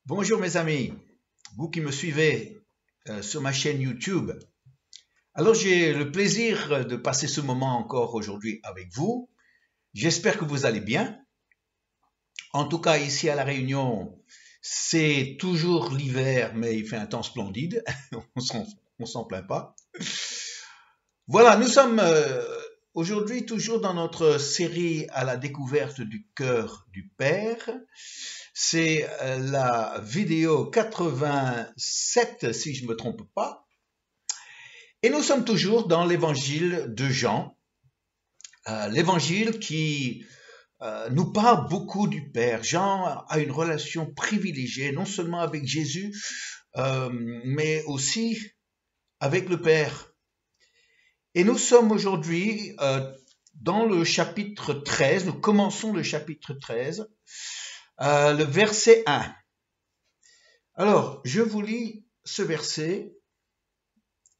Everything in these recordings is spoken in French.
Bonjour mes amis, vous qui me suivez sur ma chaîne YouTube. Alors j'ai le plaisir de passer ce moment encore aujourd'hui avec vous. J'espère que vous allez bien. En tout cas ici à La Réunion, c'est toujours l'hiver, mais il fait un temps splendide. on s'en plaint pas. Voilà, nous sommes aujourd'hui toujours dans notre série à la découverte du cœur du Père. C'est la vidéo 87, si je ne me trompe pas. Et nous sommes toujours dans l'évangile de Jean, l'évangile qui nous parle beaucoup du Père. Jean a une relation privilégiée, non seulement avec Jésus, mais aussi avec le Père. Et nous sommes aujourd'hui dans le chapitre 13, nous commençons le chapitre 13, le verset 1. Alors, je vous lis ce verset.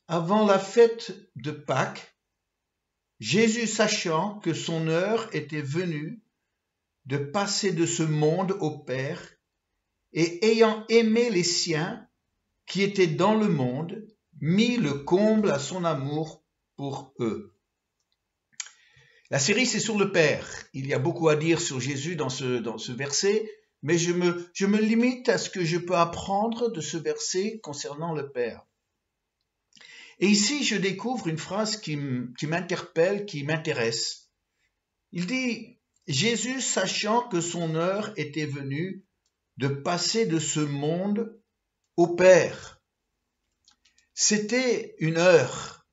Avant la fête de Pâques, Jésus, sachant que son heure était venue de passer de ce monde au Père, et ayant aimé les siens qui étaient dans le monde, mit le comble à son amour pour eux. La série, c'est sur le Père. Il y a beaucoup à dire sur Jésus dans ce verset, mais je me limite à ce que je peux apprendre de ce verset concernant le Père. Et ici, je découvre une phrase qui m'interpelle, qui m'intéresse. Il dit, Jésus, sachant que son heure était venue de passer de ce monde au Père. C'était une heure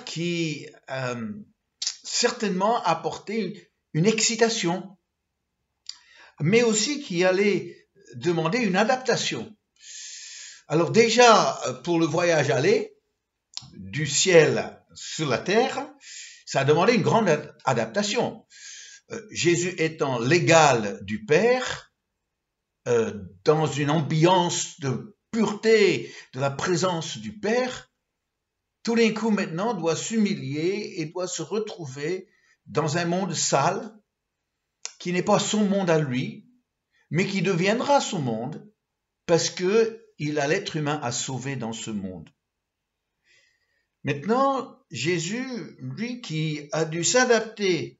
qui certainement apportait une excitation, mais aussi qui allait demander une adaptation. Alors déjà, pour le voyage aller, du ciel sur la terre, ça a demandé une grande adaptation. Jésus étant l'égal du Père, dans une ambiance de pureté de la présence du Père, tout d'un coup maintenant doit s'humilier et doit se retrouver dans un monde sale qui n'est pas son monde à lui, mais qui deviendra son monde parce qu'il a l'être humain à sauver dans ce monde. Maintenant, Jésus, lui qui a dû s'adapter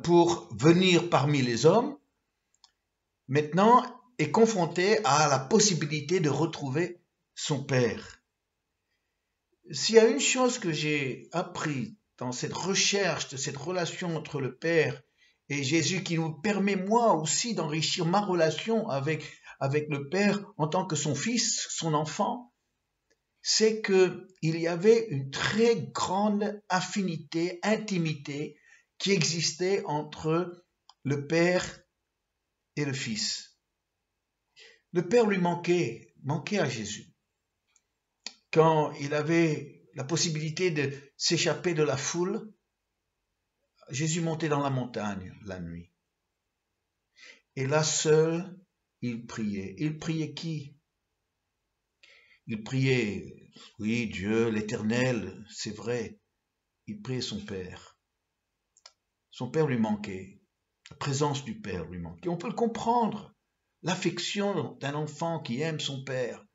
pour venir parmi les hommes, maintenant est confronté à la possibilité de retrouver son Père. S'il y a une chose que j'ai appris dans cette recherche de cette relation entre le Père et Jésus qui nous permet moi aussi d'enrichir ma relation avec le Père en tant que son fils, son enfant, c'est qu'il y avait une très grande affinité, intimité qui existait entre le Père et le Fils. Le Père lui manquait à Jésus. Quand il avait la possibilité de s'échapper de la foule, Jésus montait dans la montagne la nuit. Et là seul, il priait. Il priait qui? Il priait, oui, Dieu, l'Éternel, c'est vrai. Il priait son Père. Son Père lui manquait. La présence du Père lui manquait. On peut le comprendre. L'affection d'un enfant qui aime son Père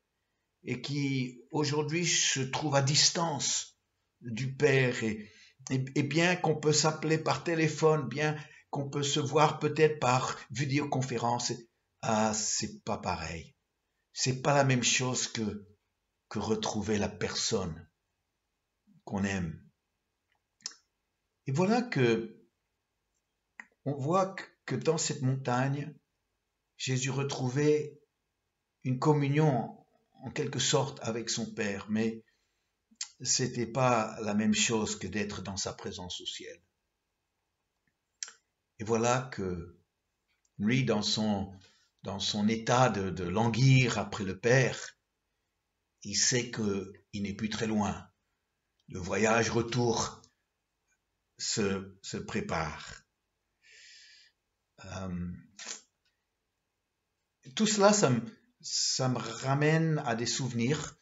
et qui aujourd'hui se trouve à distance du Père et bien qu'on peut s'appeler par téléphone, bien qu'on peut se voir peut-être par vidéoconférence, c'est pas pareil. C'est pas la même chose que retrouver la personne qu'on aime. Et voilà que on voit que dans cette montagne, Jésus retrouvait une communion en quelque sorte avec son Père, mais c'était pas la même chose que d'être dans sa présence au ciel. Et voilà que lui, dans son état de languir après le Père, il sait qu'il n'est plus très loin. Le voyage retour se prépare. Tout cela, ça me ramène à des souvenirs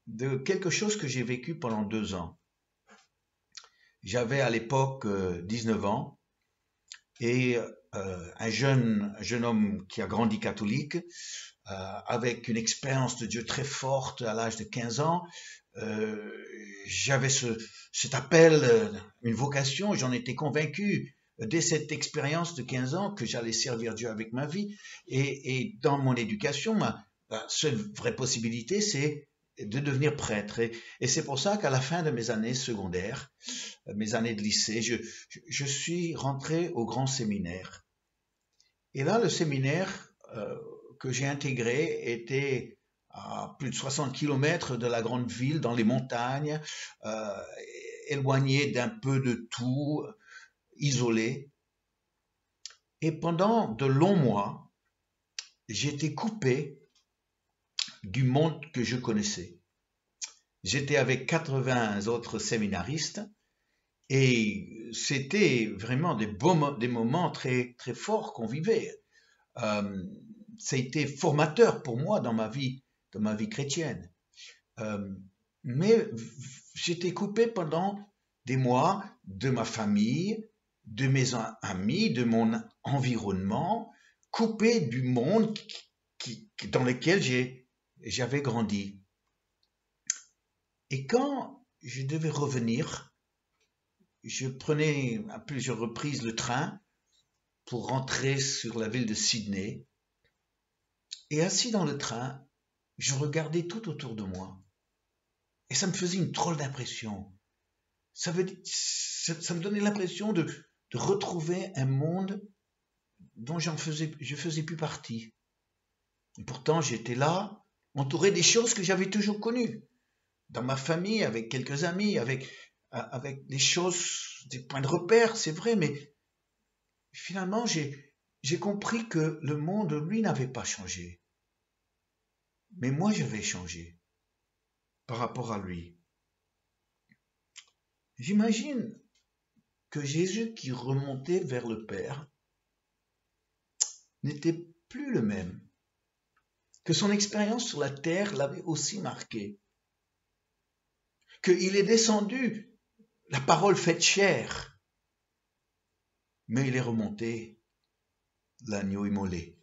de quelque chose que j'ai vécu pendant 2 ans. J'avais à l'époque 19 ans et un jeune homme qui a grandi catholique, avec une expérience de Dieu très forte à l'âge de 15 ans. J'avais cet appel, une vocation, j'en étais convaincu dès cette expérience de 15 ans que j'allais servir Dieu avec ma vie. Et dans mon éducation, ma seule vraie possibilité, c'est de devenir prêtre. Et c'est pour ça qu'à la fin de mes années secondaires, mes années de lycée, je suis rentré au grand séminaire. Et là, le séminaire que j'ai intégré était à plus de 60 kilomètres de la grande ville, dans les montagnes, éloigné d'un peu de tout, isolé. Et pendant de longs mois, j'étais coupé du monde que je connaissais. J'étais avec 80 autres séminaristes et c'était vraiment des moments très, très forts qu'on vivait. Ça a été formateur pour moi dans ma vie chrétienne. Mais j'étais coupé pendant des mois de ma famille, de mes amis, de mon environnement, coupé du monde dans lequel j'avais grandi. Et quand je devais revenir, je prenais à plusieurs reprises le train pour rentrer sur la ville de Sydney. Et assis dans le train, je regardais tout autour de moi. Et ça me faisait une drôle d'impression. Ça me donnait l'impression de retrouver un monde dont je faisais plus partie. Et pourtant, j'étais là, entouré des choses que j'avais toujours connues. Dans ma famille, avec quelques amis, avec des choses, des points de repère, c'est vrai, mais finalement, j'ai compris que le monde, lui, n'avait pas changé. Mais moi, j'avais changé par rapport à lui. J'imagine que Jésus qui remontait vers le Père n'était plus le même, que son expérience sur la terre l'avait aussi marqué, qu'il est descendu, la parole faite chair, mais il est remonté, l'agneau immolé.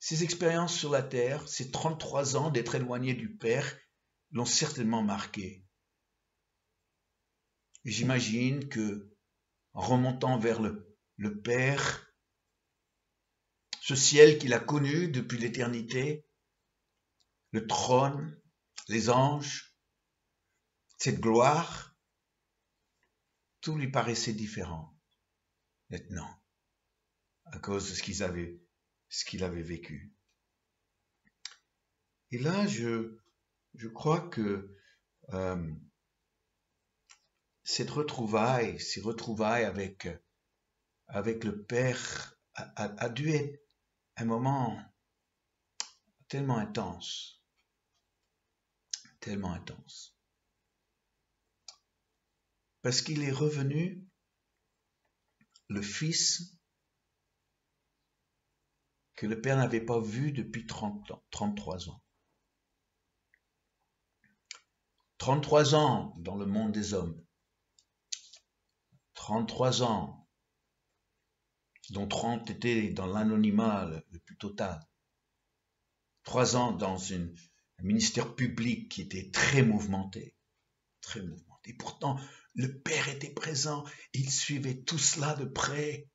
Ses expériences sur la terre, ces 33 ans d'être éloigné du Père, l'ont certainement marqué. J'imagine que, en remontant vers le Père, ce ciel qu'il a connu depuis l'éternité, le trône, les anges, cette gloire, tout lui paraissait différent maintenant, à cause de ce qu'il avait vécu. Et là, je crois que ces retrouvailles avec le Père a dû être un moment tellement intense, parce qu'il est revenu le Fils que le Père n'avait pas vu depuis 33 ans. 33 ans dans le monde des hommes. 33 ans, dont 30 étaient dans l'anonymat le plus total. 3 ans dans un ministère public qui était très mouvementé. Et pourtant, le Père était présent, il suivait tout cela de près.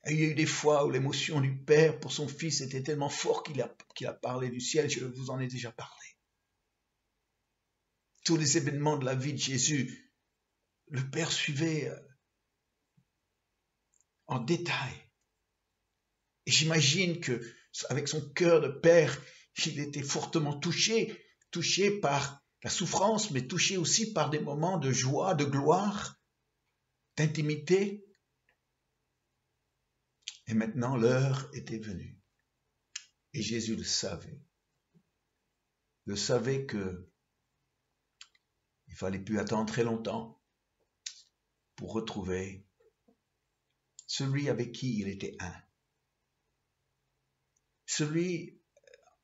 Et il y a eu des fois où l'émotion du Père pour son Fils était tellement forte qu'il a parlé du ciel, je vous en ai déjà parlé. Tous les événements de la vie de Jésus, le Père suivait en détail. Et j'imagine que, avec son cœur de Père, il était fortement touché par la souffrance, mais touché aussi par des moments de joie, de gloire, d'intimité. Et maintenant, l'heure était venue. Et Jésus le savait. Le savait que il fallait plus attendre très longtemps pour retrouver celui avec qui il était un. Celui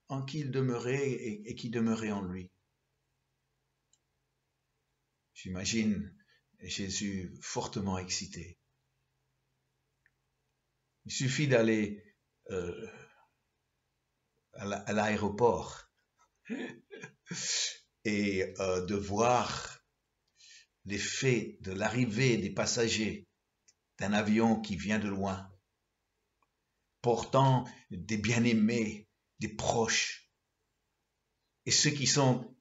en qui il demeurait et qui demeurait en lui. J'imagine Jésus fortement excité. Il suffit d'aller à l'aéroport et de voir l'effet de l'arrivée des passagers d'un avion qui vient de loin, portant des bien-aimés, des proches, et ceux qui sont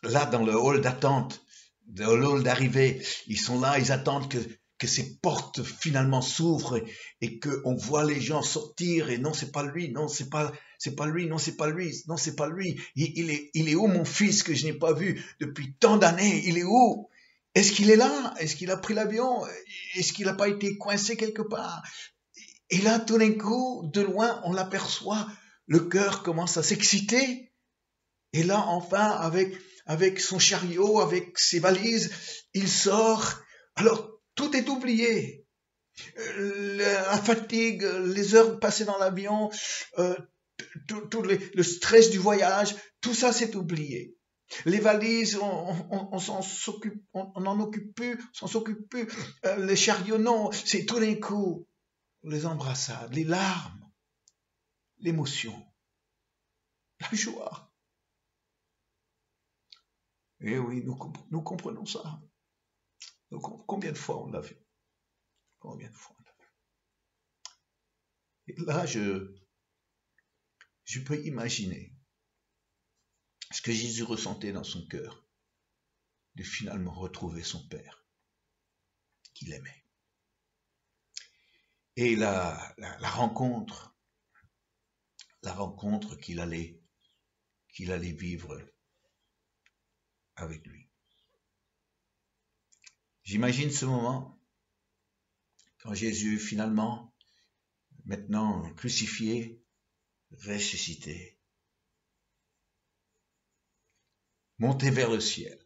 là dans le hall d'attente, dans le hall d'arrivée, ils sont là, ils attendent que ces portes finalement s'ouvrent et qu'on voit les gens sortir et non, c'est pas lui, non, c'est pas lui, non, c'est pas lui, non, c'est pas lui. Il est où mon fils que je n'ai pas vu depuis tant d'années? Il est où? Est-ce qu'il est là? Est-ce qu'il a pris l'avion? Est-ce qu'il n'a pas été coincé quelque part? Et là, tout d'un coup, de loin, on l'aperçoit, le cœur commence à s'exciter. Et là, enfin, avec son chariot, avec ses valises, il sort. Alors, tout est oublié. La fatigue, les heures passées dans l'avion, le stress du voyage, tout ça s'est oublié. Les valises, on n'en occupe plus, on s'en s'occupe plus. Les chariots, non, c'est tout d'un coup les embrassades, les larmes, l'émotion, la joie. Et oui, nous comprenons ça. Combien de fois on l'a vu? Combien de fois on l'a vu? Et là, je peux imaginer ce que Jésus ressentait dans son cœur de finalement retrouver son Père qu'il aimait. Et la rencontre qu'il allait vivre avec lui. J'imagine ce moment quand Jésus finalement, maintenant crucifié, ressuscité, montait vers le ciel,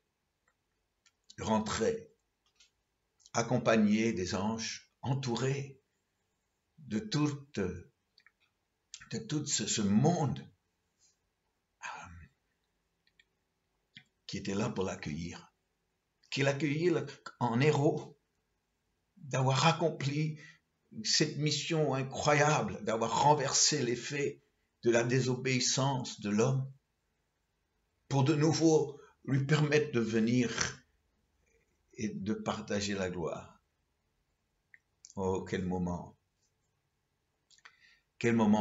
rentrait, accompagné des anges, entouré de tout ce monde qui était là pour l'accueillir, qui l'accueillait en héros, d'avoir accompli cette mission incroyable, d'avoir renversé l'effet de la désobéissance de l'homme, pour de nouveau lui permettre de venir et de partager la gloire. Oh, quel moment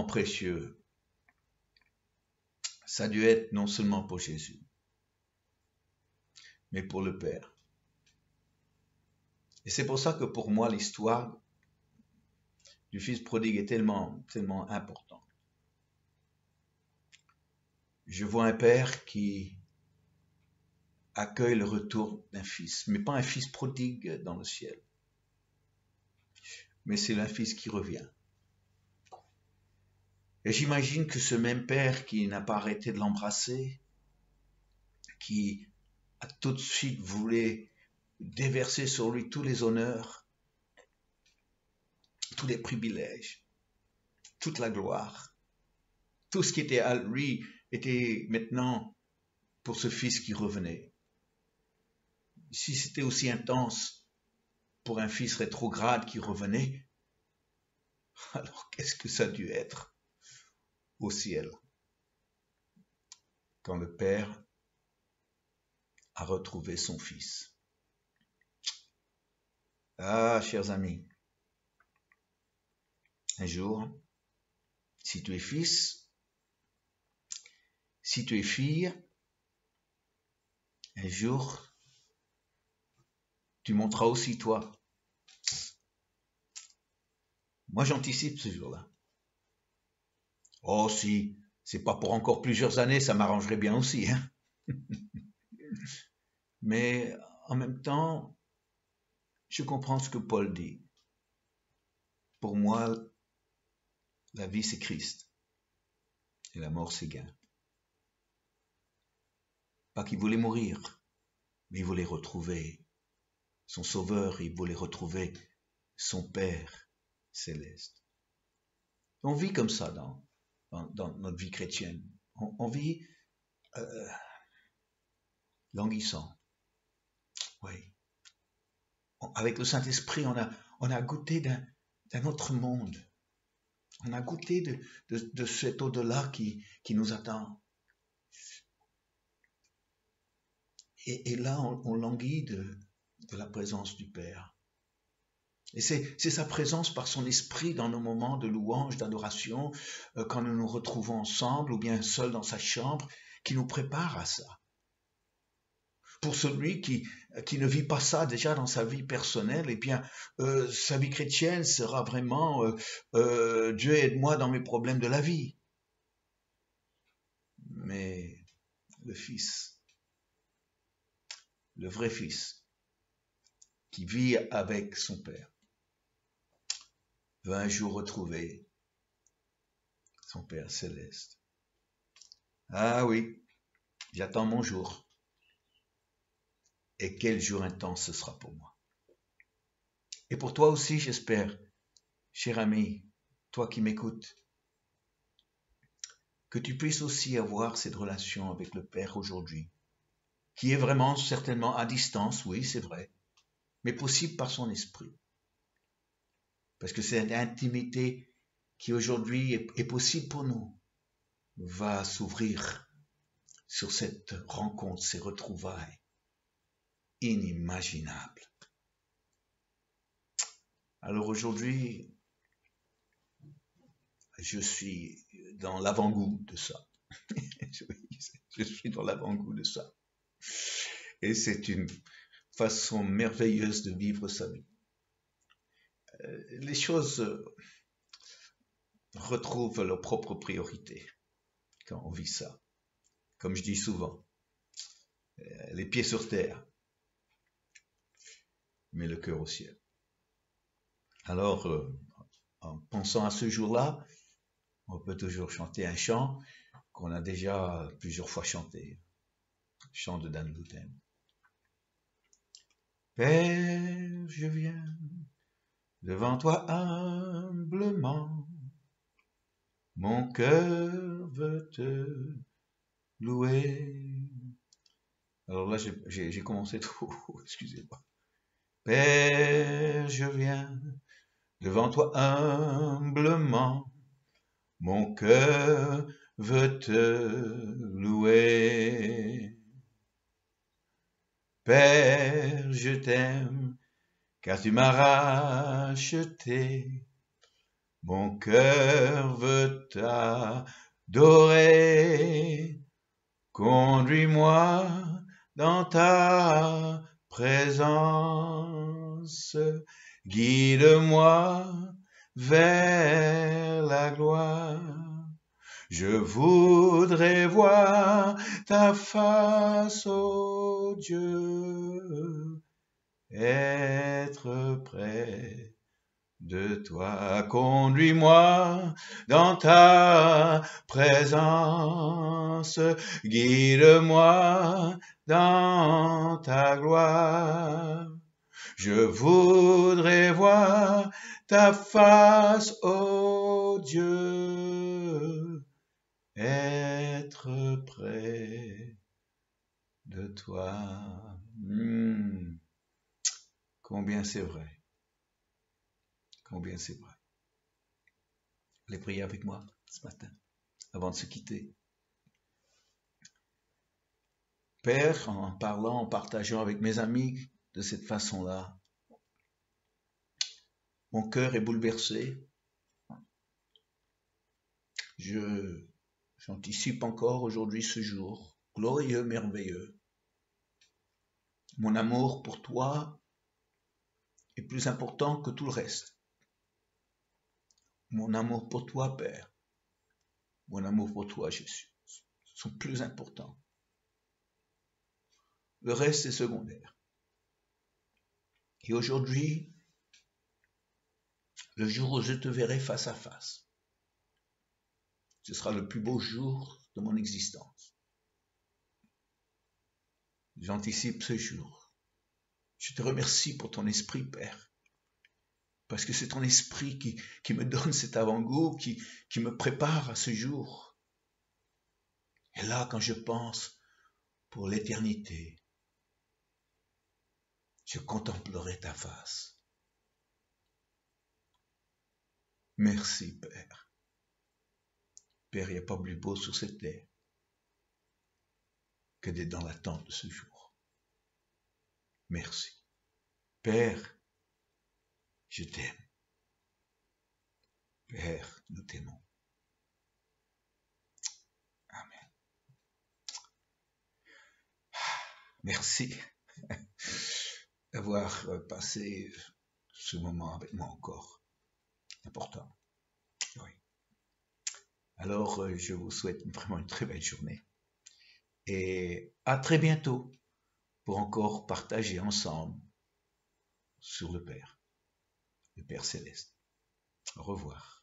précieux. Ça a dû être non seulement pour Jésus, mais pour le Père. Et c'est pour ça que pour moi, l'histoire du Fils prodigue est tellement, tellement importante. Je vois un père qui accueille le retour d'un fils, mais pas un fils prodigue dans le ciel, mais c'est un fils qui revient. Et j'imagine que ce même père qui n'a pas arrêté de l'embrasser, qui a tout de suite voulu déverser sur lui tous les honneurs, tous les privilèges, toute la gloire, tout ce qui était à lui était maintenant pour ce fils qui revenait. Si c'était aussi intense pour un fils rétrograde qui revenait, alors qu'est-ce que ça a dû être au ciel quand le Père a retrouvé son fils? Ah, chers amis, un jour, si tu es fils, si tu es fille, un jour, tu monteras aussi toi. Moi, j'anticipe ce jour-là. Oh, si c'est pas pour encore plusieurs années, ça m'arrangerait bien aussi, hein. Mais en même temps, je comprends ce que Paul dit. Pour moi, la vie c'est Christ et la mort c'est gain. Pas qu'il voulait mourir, mais il voulait retrouver son Sauveur, il voulait retrouver son Père céleste. On vit comme ça dans notre vie chrétienne. On vit languissant. Oui. Avec le Saint-Esprit, on a goûté d'un autre monde. On a goûté de cet au-delà qui nous attend. Et là, on languit de la présence du Père. Et c'est sa présence par son esprit dans nos moments de louange, d'adoration, quand nous nous retrouvons ensemble ou bien seuls dans sa chambre, qui nous prépare à ça. Pour celui qui ne vit pas ça déjà dans sa vie personnelle, eh bien, sa vie chrétienne sera vraiment Dieu aide-moi dans mes problèmes de la vie. Mais le Fils, le vrai Fils, qui vit avec son Père, va un jour retrouver son Père céleste. Ah oui, j'attends mon jour. Et quel jour intense ce sera pour moi. Et pour toi aussi, j'espère, cher ami, toi qui m'écoutes, que tu puisses aussi avoir cette relation avec le Père aujourd'hui, qui est vraiment certainement à distance, oui, c'est vrai, mais possible par son esprit. Parce que cette intimité qui aujourd'hui est possible pour nous va s'ouvrir sur cette rencontre, ces retrouvailles inimaginables. Alors aujourd'hui, je suis dans l'avant-goût de ça. Je suis dans l'avant-goût de ça. Et c'est une façon merveilleuse de vivre sa vie. Les choses retrouvent leur propre priorité quand on vit ça. Comme je dis souvent, les pieds sur terre, mais le cœur au ciel. Alors, en pensant à ce jour-là, on peut toujours chanter un chant qu'on a déjà plusieurs fois chanté. Chant de Dan Boutem. Père, je viens devant toi humblement. Mon cœur veut te louer. Alors là, j'ai commencé trop, excusez-moi. Père, je viens devant toi humblement. Mon cœur veut te louer. Père, je t'aime, car tu m'as racheté. Mon cœur veut t'adorer. Conduis-moi dans ta présence. Guide-moi vers la gloire. Je voudrais voir ta face, ô Dieu, être près de toi. Conduis-moi dans ta présence, guide-moi dans ta gloire. Je voudrais voir ta face, ô Dieu, être près de toi. Combien c'est vrai. Combien c'est vrai. Allez prier avec moi ce matin, avant de se quitter. Père, en parlant, en partageant avec mes amis de cette façon-là, mon cœur est bouleversé. J'anticipe encore aujourd'hui ce jour, glorieux, merveilleux. Mon amour pour toi est plus important que tout le reste. Mon amour pour toi, Père, mon amour pour toi, Jésus, sont plus importants. Le reste est secondaire. Et aujourd'hui, le jour où je te verrai face à face, ce sera le plus beau jour de mon existence. J'anticipe ce jour. Je te remercie pour ton esprit, Père, parce que c'est ton esprit qui me donne cet avant-goût, qui me prépare à ce jour. Et là, quand je pense pour l'éternité, je contemplerai ta face. Merci, Père. Père, il n'y a pas plus beau sur cette terre que d'être dans l'attente de ce jour. Merci. Père, je t'aime. Père, nous t'aimons. Amen. Merci d'avoir passé ce moment avec moi encore. Important. Oui. Alors, je vous souhaite vraiment une très belle journée. Et à très bientôt pour encore partager ensemble sur le Père Céleste. Au revoir.